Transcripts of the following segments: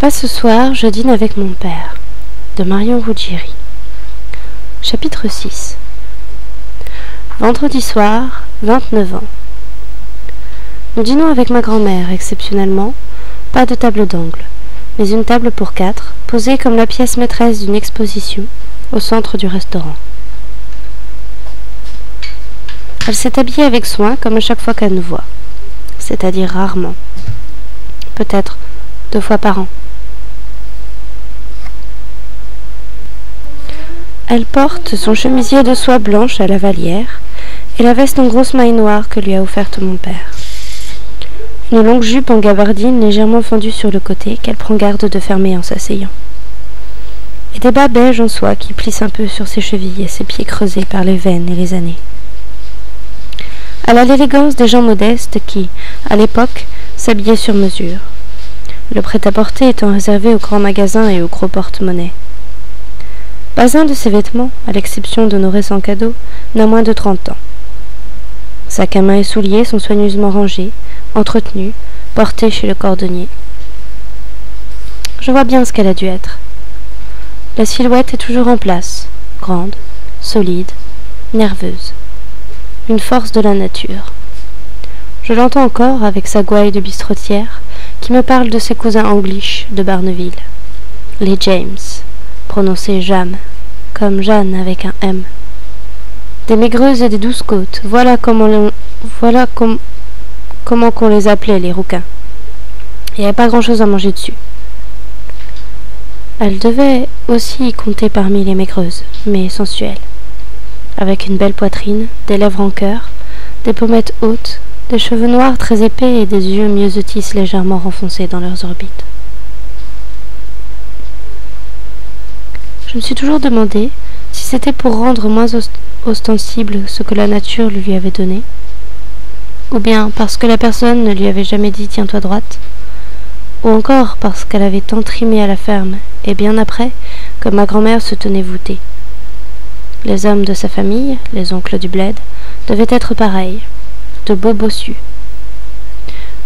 Pas ce soir, je dîne avec mon père, de Marion Ruggieri. Chapitre 6. Vendredi soir, 29 ans. Nous dînons avec ma grand-mère, exceptionnellement, pas de table d'angle, mais une table pour 4, posée comme la pièce maîtresse d'une exposition, au centre du restaurant. Elle s'est habillée avec soin, comme à chaque fois qu'elle nous voit, c'est-à-dire rarement, peut-être 2 fois par an. Elle porte son chemisier de soie blanche à la Vallière et la veste en grosse maille noire que lui a offerte mon père. Une longue jupe en gabardine légèrement fendue sur le côté qu'elle prend garde de fermer en s'asseyant. Et des bas beige en soie qui plissent un peu sur ses chevilles et ses pieds creusés par les veines et les années. Elle a l'élégance des gens modestes qui, à l'époque, s'habillaient sur mesure. Le prêt-à-porter étant réservé aux grands magasins et aux gros porte-monnaies. Pas un de ses vêtements, à l'exception de nos récents cadeaux, n'a moins de 30 ans. Sac à main et souliers sont soigneusement rangés, entretenus, portés chez le cordonnier. Je vois bien ce qu'elle a dû être. La silhouette est toujours en place, grande, solide, nerveuse. Une force de la nature. Je l'entends encore avec sa gouaille de bistrotière qui me parle de ses cousins angliches de Barneville, les James, prononcés Jam, comme Jeanne avec un M. Des maigreuses et des douces côtes, voilà comment qu'on les appelait, les rouquins. Il n'y avait pas grand-chose à manger dessus. Elle devait aussi compter parmi les maigreuses, mais sensuelles, avec une belle poitrine, des lèvres en cœur, des pommettes hautes, des cheveux noirs très épais et des yeux myosotis légèrement renfoncés dans leurs orbites. Je me suis toujours demandé si c'était pour rendre moins ostensible ce que la nature lui avait donné, ou bien parce que la personne ne lui avait jamais dit « tiens-toi droite », ou encore parce qu'elle avait tant trimé à la ferme, et bien après, que ma grand-mère se tenait voûtée. Les hommes de sa famille, les oncles du bled, devaient être pareils, de beaux bossus.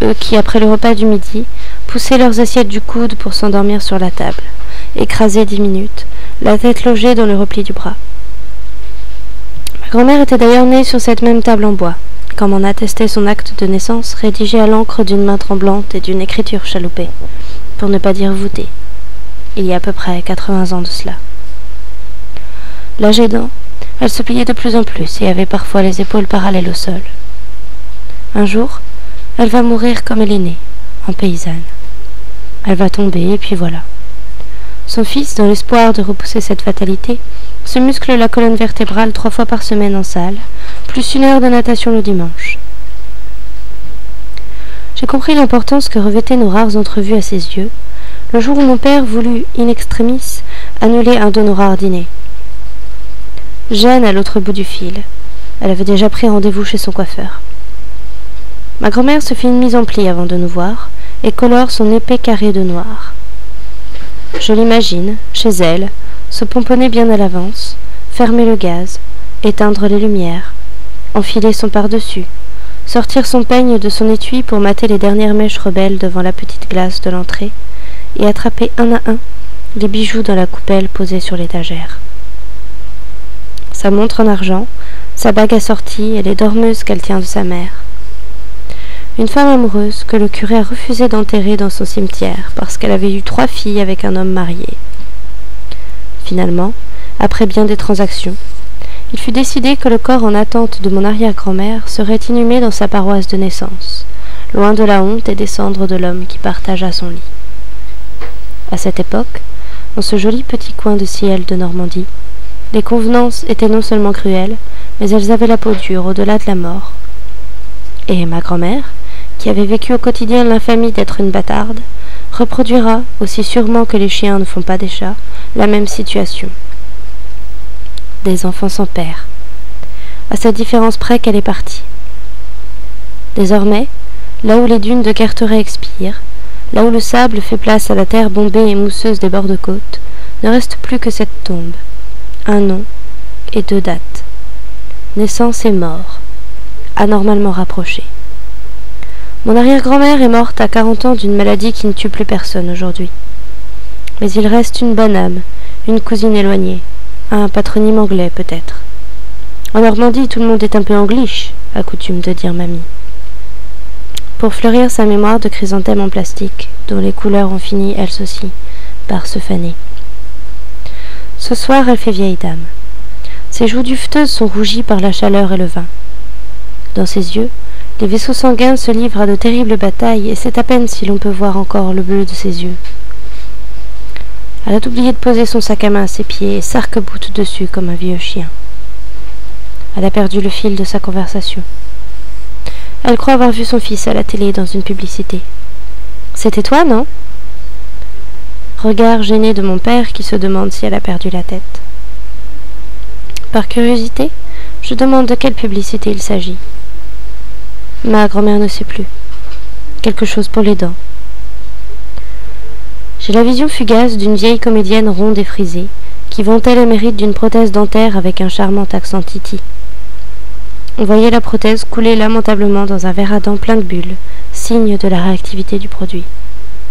Eux qui, après le repas du midi, poussaient leurs assiettes du coude pour s'endormir sur la table, écrasés 10 minutes, la tête logée dans le repli du bras. Ma grand-mère était d'ailleurs née sur cette même table en bois, comme en attestait son acte de naissance rédigé à l'encre d'une main tremblante et d'une écriture chaloupée, pour ne pas dire voûtée, il y a à peu près 80 ans de cela. L'âge aidant, elle se pliait de plus en plus et avait parfois les épaules parallèles au sol. Un jour, elle va mourir comme elle est née, en paysanne. Elle va tomber et puis voilà. Son fils, dans l'espoir de repousser cette fatalité, se muscle la colonne vertébrale 3 fois par semaine en salle, plus 1 heure de natation le dimanche. J'ai compris l'importance que revêtaient nos rares entrevues à ses yeux, le jour où mon père voulut, in extremis, annuler un d'honoraires dîner. Jeanne à l'autre bout du fil. Elle avait déjà pris rendez-vous chez son coiffeur. Ma grand-mère se fit une mise en pli avant de nous voir et colore son épais carré de noir. Je l'imagine, chez elle, se pomponner bien à l'avance, fermer le gaz, éteindre les lumières, enfiler son pardessus, sortir son peigne de son étui pour mater les dernières mèches rebelles devant la petite glace de l'entrée et attraper un à un les bijoux dans la coupelle posée sur l'étagère. Sa montre en argent, sa bague assortie et les dormeuses qu'elle tient de sa mère. Une femme amoureuse que le curé a refusé d'enterrer dans son cimetière parce qu'elle avait eu 3 filles avec un homme marié. Finalement, après bien des transactions, il fut décidé que le corps en attente de mon arrière-grand-mère serait inhumé dans sa paroisse de naissance, loin de la honte et des cendres de l'homme qui partagea son lit. À cette époque, dans ce joli petit coin de ciel de Normandie, les convenances étaient non seulement cruelles, mais elles avaient la peau dure au-delà de la mort. Et ma grand-mère, qui avait vécu au quotidien l'infamie d'être une bâtarde, reproduira, aussi sûrement que les chiens ne font pas des chats, la même situation. Des enfants sans père. À cette différence près qu'elle est partie. Désormais, là où les dunes de Carteret expirent, là où le sable fait place à la terre bombée et mousseuse des bords de côte, ne reste plus que cette tombe, un nom et 2 dates. Naissance et mort, anormalement rapprochées. Mon arrière-grand-mère est morte à 40 ans d'une maladie qui ne tue plus personne aujourd'hui. Mais il reste une bonne âme, une cousine éloignée, un patronyme anglais peut-être. En Normandie, tout le monde est un peu anglish, a coutume de dire mamie. Pour fleurir sa mémoire de chrysanthème en plastique, dont les couleurs ont fini, elles aussi, par se faner. Ce soir, elle fait vieille dame. Ses joues duveteuses sont rougies par la chaleur et le vin. Dans ses yeux, les vaisseaux sanguins se livrent à de terribles batailles, et c'est à peine si l'on peut voir encore le bleu de ses yeux. Elle a oublié de poser son sac à main à ses pieds et s'arc-boute dessus comme un vieux chien. Elle a perdu le fil de sa conversation. Elle croit avoir vu son fils à la télé dans une publicité. C'était toi, non? Regard gêné de mon père qui se demande si elle a perdu la tête. Par curiosité, je demande de quelle publicité il s'agit. Ma grand-mère ne sait plus. Quelque chose pour les dents. J'ai la vision fugace d'une vieille comédienne ronde et frisée qui vantait les mérites d'une prothèse dentaire avec un charmant accent titi. On voyait la prothèse couler lamentablement dans un verre à dents plein de bulles, signe de la réactivité du produit.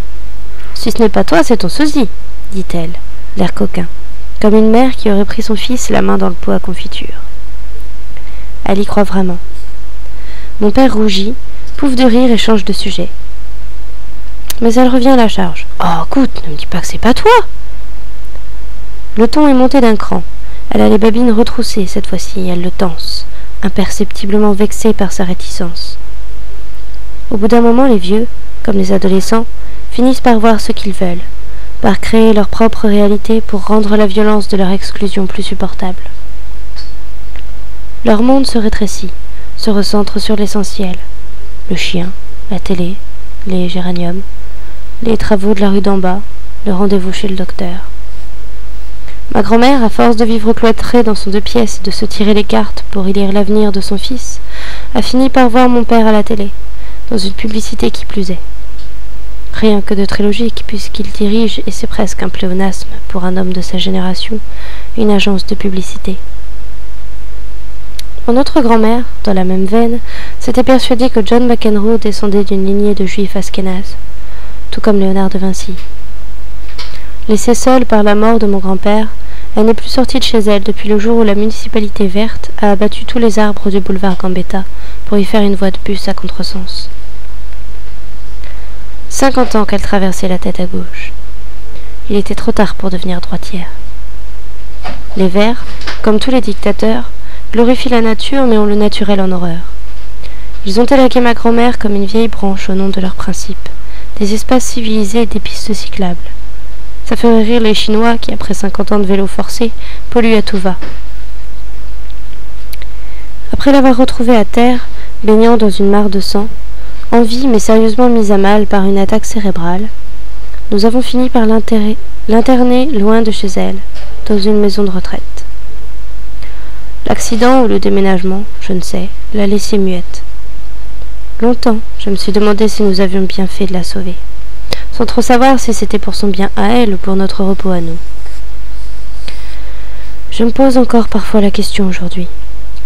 « Si ce n'est pas toi, c'est ton sosie, » dit-elle, l'air coquin, comme une mère qui aurait pris son fils la main dans le pot à confiture. Elle y croit vraiment. Mon père rougit, pouffe de rire et change de sujet. Mais elle revient à la charge. « Oh, écoute, ne me dis pas que c'est pas toi !» Le ton est monté d'un cran. Elle a les babines retroussées, cette fois-ci, elle le tense, imperceptiblement vexée par sa réticence. Au bout d'un moment, les vieux, comme les adolescents, finissent par voir ce qu'ils veulent, par créer leur propre réalité pour rendre la violence de leur exclusion plus supportable. Leur monde se rétrécit, se recentre sur l'essentiel. Le chien, la télé, les géraniums, les travaux de la rue d'en bas, le rendez-vous chez le docteur. Ma grand-mère, à force de vivre cloîtrée dans son 2 pièces et de se tirer les cartes pour y lire l'avenir de son fils, a fini par voir mon père à la télé, dans une publicité qui plus est. Rien que de très logique, puisqu'il dirige, et c'est presque un pléonasme pour un homme de sa génération, une agence de publicité. Mon autre grand-mère, dans la même veine, s'était persuadée que John McEnroe descendait d'une lignée de juifs askénazes, tout comme Léonard de Vinci. Laissée seule par la mort de mon grand-père, elle n'est plus sortie de chez elle depuis le jour où la municipalité verte a abattu tous les arbres du boulevard Gambetta pour y faire une voie de bus à contresens. 50 ans qu'elle traversait la tête à gauche. Il était trop tard pour devenir droitière. Les Verts, comme tous les dictateurs, glorifient la nature mais ont le naturel en horreur. Ils ont élagué ma grand-mère comme une vieille branche au nom de leurs principes, des espaces civilisés et des pistes cyclables. Ça ferait rire les Chinois qui, après 50 ans de vélo forcé, polluent à tout va. Après l'avoir retrouvée à terre, baignant dans une mare de sang, en vie mais sérieusement mise à mal par une attaque cérébrale, nous avons fini par l'interner loin de chez elle, dans une maison de retraite. L'accident ou le déménagement, je ne sais, l'a laissée muette. Longtemps, je me suis demandé si nous avions bien fait de la sauver, sans trop savoir si c'était pour son bien à elle ou pour notre repos à nous. Je me pose encore parfois la question aujourd'hui,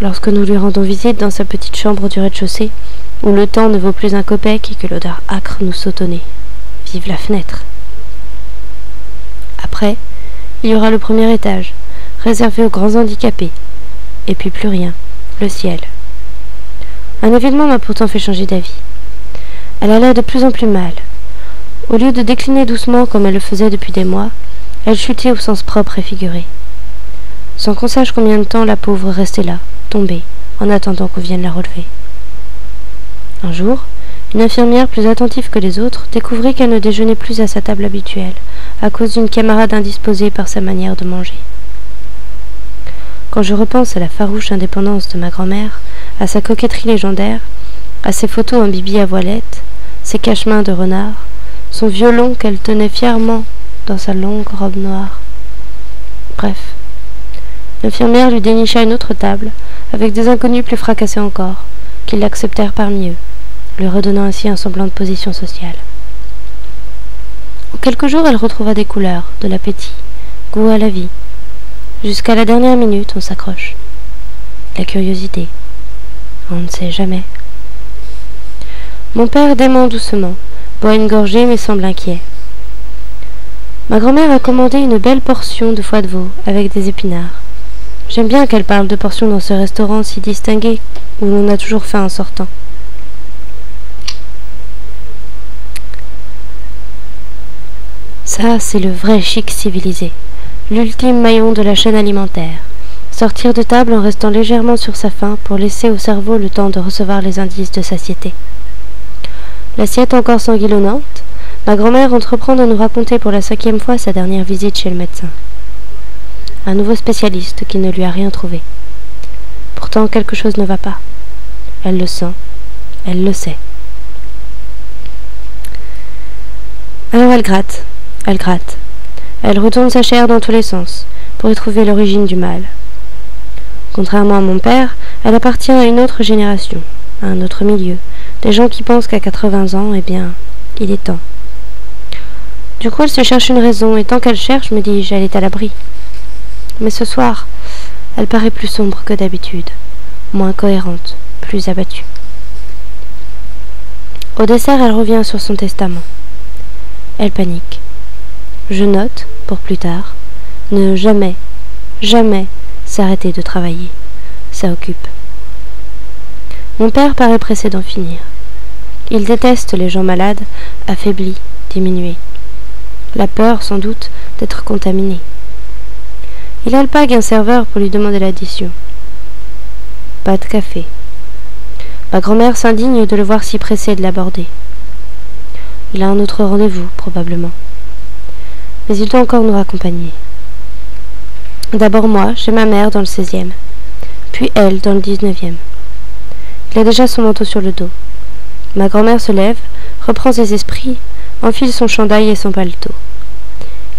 lorsque nous lui rendons visite dans sa petite chambre du rez-de-chaussée, où le temps ne vaut plus un copec et que l'odeur âcre nous saute au nez. Vive la fenêtre! Après, il y aura le premier étage, réservé aux grands handicapés, et puis plus rien, le ciel. Un événement m'a pourtant fait changer d'avis. Elle allait de plus en plus mal. Au lieu de décliner doucement comme elle le faisait depuis des mois, elle chutait au sens propre et figuré. Sans qu'on sache combien de temps la pauvre restait là, tombée, en attendant qu'on vienne la relever. Un jour, une infirmière plus attentive que les autres découvrit qu'elle ne déjeunait plus à sa table habituelle, à cause d'une camarade indisposée par sa manière de manger. Quand je repense à la farouche indépendance de ma grand-mère, à sa coquetterie légendaire, à ses photos en bibi à voilette, ses cache-mains de renard, son violon qu'elle tenait fièrement dans sa longue robe noire. Bref, l'infirmière lui dénicha une autre table, avec des inconnus plus fracassés encore, qui l'acceptèrent parmi eux, lui redonnant ainsi un semblant de position sociale. En quelques jours, elle retrouva des couleurs, de l'appétit, goût à la vie. Jusqu'à la dernière minute, on s'accroche. La curiosité. On ne sait jamais. Mon père dément doucement, boit une gorgée mais semble inquiet. Ma grand-mère a commandé une belle portion de foie de veau avec des épinards. J'aime bien qu'elle parle de portions dans ce restaurant si distingué où l'on a toujours faim en sortant. Ça, c'est le vrai chic civilisé, l'ultime maillon de la chaîne alimentaire. Sortir de table en restant légèrement sur sa faim pour laisser au cerveau le temps de recevoir les indices de satiété. L'assiette encore sanguillonnante, ma grand-mère entreprend de nous raconter pour la 5e fois sa dernière visite chez le médecin. Un nouveau spécialiste qui ne lui a rien trouvé. Pourtant, quelque chose ne va pas. Elle le sent, elle le sait. Alors elle gratte. Elle retourne sa chair dans tous les sens, pour y trouver l'origine du mal. Contrairement à mon père, elle appartient à une autre génération, à un autre milieu, des gens qui pensent qu'à 80 ans, eh bien, il est temps. Du coup, elle se cherche une raison, et tant qu'elle cherche, me dis-je, elle est à l'abri. Mais ce soir, elle paraît plus sombre que d'habitude, moins cohérente, plus abattue. Au dessert, elle revient sur son testament. Elle panique. Je note, pour plus tard, ne jamais s'arrêter de travailler. Ça occupe. Mon père paraît pressé d'en finir. Il déteste les gens malades, affaiblis, diminués. La peur, sans doute, d'être contaminé. Il alpague un serveur pour lui demander l'addition. Pas de café. Ma grand-mère s'indigne de le voir si pressé de l'aborder. Il a un autre rendez-vous, probablement. Mais il doit encore nous raccompagner. D'abord moi, chez ma mère dans le 16e, puis elle dans le 19e. Il a déjà son manteau sur le dos. Ma grand-mère se lève, reprend ses esprits, enfile son chandail et son paletot.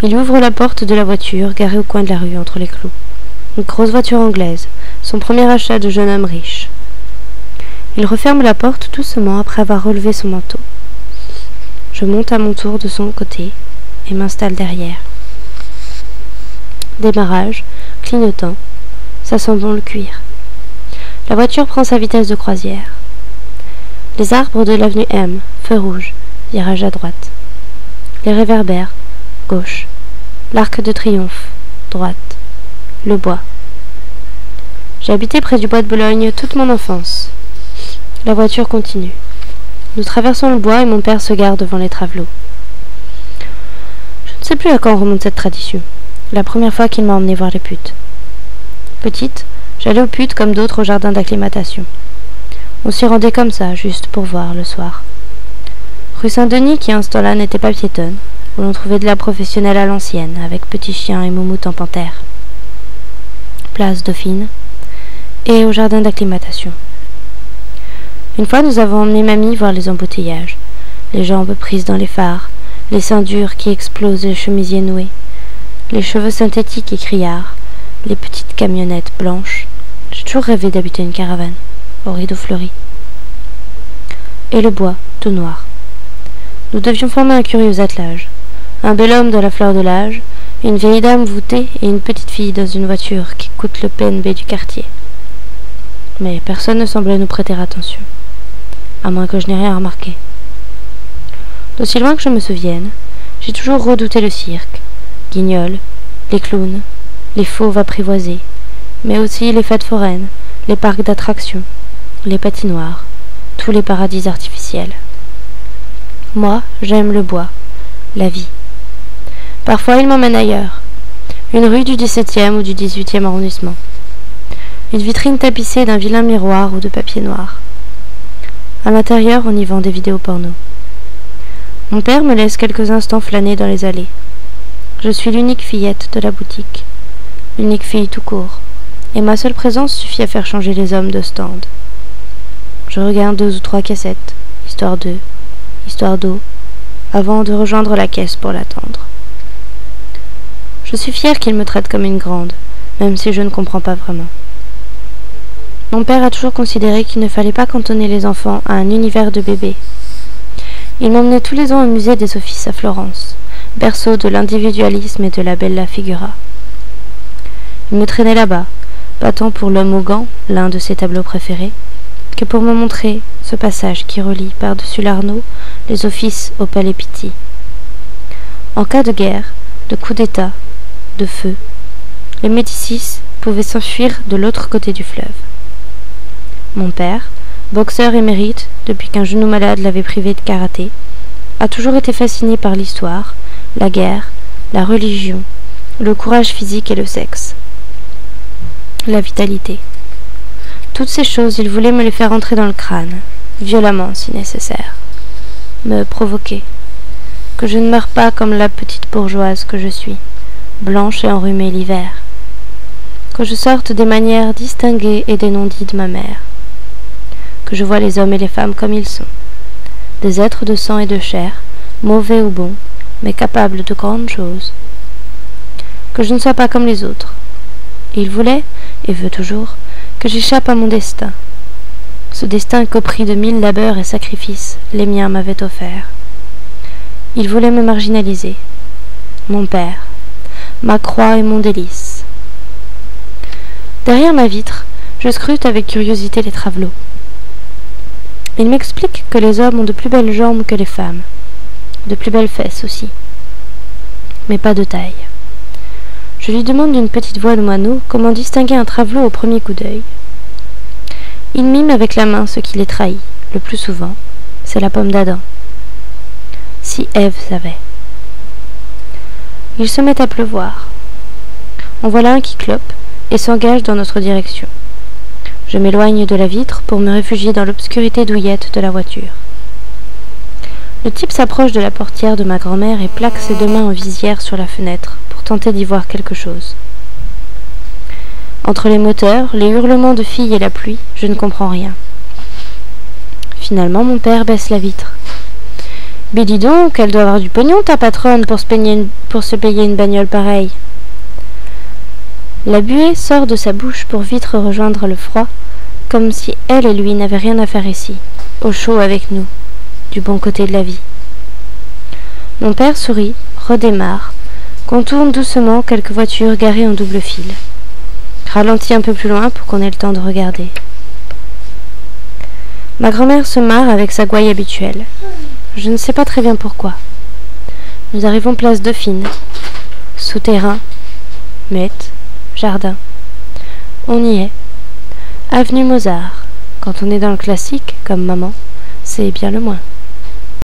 Il ouvre la porte de la voiture, garée au coin de la rue entre les clous. Une grosse voiture anglaise, son premier achat de jeune homme riche. Il referme la porte doucement après avoir relevé son manteau. Je monte à mon tour de son côté et m'installe derrière. Démarrage, clignotant, ça sent bon le cuir. La voiture prend sa vitesse de croisière. Les arbres de l'avenue M, feu rouge, virage à droite. Les réverbères, gauche. L'Arc de Triomphe, droite. Le bois. J'ai habité près du bois de Bologne toute mon enfance. La voiture continue. Nous traversons le bois et mon père se gare devant les travelots. Je ne sais plus à quand remonte cette tradition. La première fois qu'il m'a emmené voir les putes. Petite, j'allais aux putes comme d'autres au jardin d'acclimatation. On s'y rendait comme ça, juste pour voir le soir. Rue Saint-Denis, qui à ce temps-là n'était pas piétonne, où l'on trouvait de la professionnelle à l'ancienne, avec petits chiens et moumoutes en panthère. Place Dauphine, et au jardin d'acclimatation. Une fois, nous avons emmené mamie voir les embouteillages, les jambes prises dans les phares, les seins durs qui explosent les chemisiers noués, les cheveux synthétiques et criards, les petites camionnettes blanches. J'ai toujours rêvé d'habiter une caravane, aux rideaux fleuris. Et le bois, tout noir. Nous devions former un curieux attelage. Un bel homme de la fleur de l'âge, une vieille dame voûtée et une petite fille dans une voiture qui coûte le PNB du quartier. Mais personne ne semblait nous prêter attention, à moins que je n'ai rien remarqué. D'aussi loin que je me souvienne, j'ai toujours redouté le cirque, Guignol, les clowns, les fauves apprivoisés, mais aussi les fêtes foraines, les parcs d'attractions, les patinoires, tous les paradis artificiels. Moi, j'aime le bois, la vie. Parfois, il m'emmène ailleurs, une rue du 17e ou du 18e arrondissement, une vitrine tapissée d'un vilain miroir ou de papier noir. À l'intérieur, on y vend des vidéos porno. Mon père me laisse quelques instants flâner dans les allées. Je suis l'unique fillette de la boutique, l'unique fille tout court, et ma seule présence suffit à faire changer les hommes de stand. Je regarde 2 ou 3 cassettes, histoire d'eau, avant de rejoindre la caisse pour l'attendre. Je suis fière qu'il me traite comme une grande, même si je ne comprends pas vraiment. Mon père a toujours considéré qu'il ne fallait pas cantonner les enfants à un univers de bébés. Il m'emmenait tous les ans au musée des Offices à Florence, berceau de l'individualisme et de la bella figura. Il me traînait là-bas, pas tant pour l'homme aux gants, l'un de ses tableaux préférés, que pour me montrer ce passage qui relie par-dessus l'Arno les offices au palais Pitti. En cas de guerre, de coup d'État, de feu, les Médicis pouvaient s'enfuir de l'autre côté du fleuve. Mon père, boxeur émérite depuis qu'un genou malade l'avait privé de karaté, a toujours été fasciné par l'histoire, la guerre, la religion, le courage physique et le sexe, la vitalité. Toutes ces choses, il voulait me les faire entrer dans le crâne, violemment si nécessaire, me provoquer, que je ne meure pas comme la petite bourgeoise que je suis, blanche et enrhumée l'hiver, que je sorte des manières distinguées et des non-dits de ma mère, que je vois les hommes et les femmes comme ils sont, des êtres de sang et de chair, mauvais ou bons, mais capables de grandes choses, que je ne sois pas comme les autres. Il voulait, et veut toujours, que j'échappe à mon destin, ce destin qu'au prix de 1000 labeurs et sacrifices, les miens m'avaient offert. Il voulait me marginaliser, mon père, ma croix et mon délice. Derrière ma vitre, je scrute avec curiosité les travelots. Il m'explique que les hommes ont de plus belles jambes que les femmes, de plus belles fesses aussi, mais pas de taille. Je lui demande d'une petite voix de moineau comment distinguer un travelot au premier coup d'œil. Il mime avec la main ce qui les trahit, le plus souvent, c'est la pomme d'Adam. Si Ève savait. Il se met à pleuvoir. En voilà un qui clope et s'engage dans notre direction. Je m'éloigne de la vitre pour me réfugier dans l'obscurité douillette de la voiture. Le type s'approche de la portière de ma grand-mère et plaque ses deux mains en visière sur la fenêtre pour tenter d'y voir quelque chose. Entre les moteurs, les hurlements de filles et la pluie, je ne comprends rien. Finalement, mon père baisse la vitre. « Mais dis donc, elle doit avoir du pognon, ta patronne, pour se payer une bagnole pareille. » La buée sort de sa bouche pour vite rejoindre le froid, comme si elle et lui n'avaient rien à faire ici, au chaud avec nous, du bon côté de la vie. Mon père sourit, redémarre, contourne doucement quelques voitures garées en double fil. Ralentit un peu plus loin pour qu'on ait le temps de regarder. Ma grand-mère se marre avec sa gouaille habituelle. Je ne sais pas très bien pourquoi. Nous arrivons place Dauphine. Souterrain, muette, jardin. On y est. Avenue Mozart. Quand on est dans le classique, comme maman, c'est bien le moins.